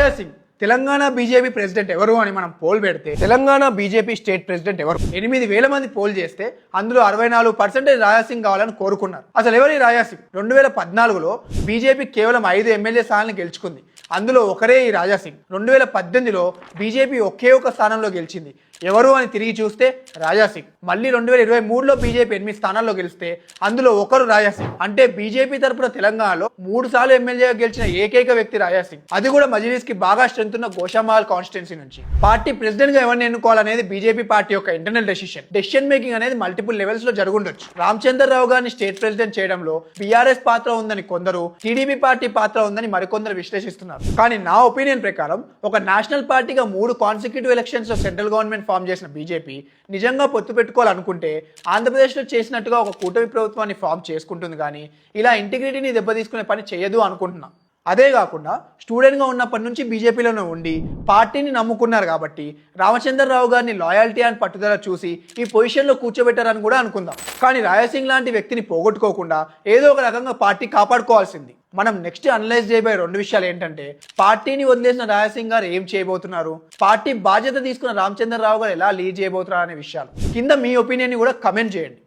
Raja Singh Telangana BJP president ఎవరు అని మనం పోల్ పెడితే తెలంగాణ బీజేపీ స్టేట్ ప్రెసిడెంట్ ఎవరు 8,000 మంది పోల్ చేస్తే అందులో 64% రాజా సింగ్ కావాలని కోరుకున్నారు. అసలు ఎవరి రాజా సింగ్? 2014లో బీజేపీ కేవలం 5 ఎమ్మెల్యే స్థానాలను గెలుచుకుంది. అందులో ఒకరే ఈ రాజా సింగ్. 2018లో బీజేపీ ఒకే ఒక స్థానంలో గెలిచింది. ఎవరు అని తిరిగి చూస్తే రాజా సింగ్. మళ్ళీ 2023లో బీజేపీ 8 స్థానాల్లో గెలిస్తే అందులో ఒకరు రాజా సింగ్. అంటే బీజేపీ తరపున తెలంగాణలో 3 సార్లు ఎమ్మెల్యేగా గెలిచిన ఏకైక వ్యక్తి రాజా సింగ్. అది కూడా మజ్లిస్ కి బాగా స్ట్రెంత్ ఉన్న గోషామహల్ కాన్స్టిట్యున్సీ నుంచి. పార్టీ ప్రెసిడెంట్ గా ఎవరిని ఎన్నుకోవాలనేది బీజేపీ పార్టీ యొక్క ఇంటర్నల్ డెసిషన్ మేకింగ్ అనేది మల్టిపుల్ లెవెల్స్ లో జరుగుండొచ్చు. రామచంద్రరావు గారిని స్టేట్ ప్రెసిడెంట్ చేయడంలో బీఆర్ఎస్ పాత్ర ఉందని కొందరు, టీడీపీ పార్టీ పాత్ర ఉందని మరికొందరు విశ్లేషిస్తున్నారు. కానీ నా ఒపీనియన్ ప్రకారం ఒక నేషనల్ పార్టీగా 3 కాన్సిక్యూటివ్ ఎలక్షన్స్ లో సెంట్రల్ గవర్నమెంట్ ఫామ్ చేసిన బీజేపీ నిజంగా పొత్తు పెట్టుకోవాలనుకుంటే ఆంధ్రప్రదేశ్లో చేసినట్టుగా ఒక కూటమి ప్రభుత్వాన్ని ఫామ్ చేసుకుంటుంది. కానీ ఇలా ఇంటిగ్రిటీని దెబ్బతీసుకునే పని చేయదు అనుకుంటున్నా. అదే కాకుండా స్టూడెంట్గా ఉన్నప్పటి నుంచి బీజేపీలోనే ఉండి పార్టీని నమ్ముకున్నారు కాబట్టి రామచంద్రరావు గారిని లాయాలిటీ అండ్ పట్టుదల చూసి ఈ పొజిషన్లో కూర్చోబెట్టారని కూడా అనుకుందాం. కానీ రాజాసింగ్ లాంటి వ్యక్తిని పోగొట్టుకోకుండా ఏదో ఒక రకంగా పార్టీ కాపాడుకోవాల్సింది. మనం నెక్స్ట్ అనలైజ్ చేయబోయే 2 విషయాలు ఏంటంటే, పార్టీని వదిలేసిన రాజాసింగ్ గారు ఏం చేయబోతున్నారు, పార్టీ బాధ్యత తీసుకున్న రామచంద్రరావు గారు ఎలా లీడ్ చేయబోతున్నారు అనే విషయాలు. కింద మీ ఒపీనియన్ కూడా కమెంట్ చేయండి.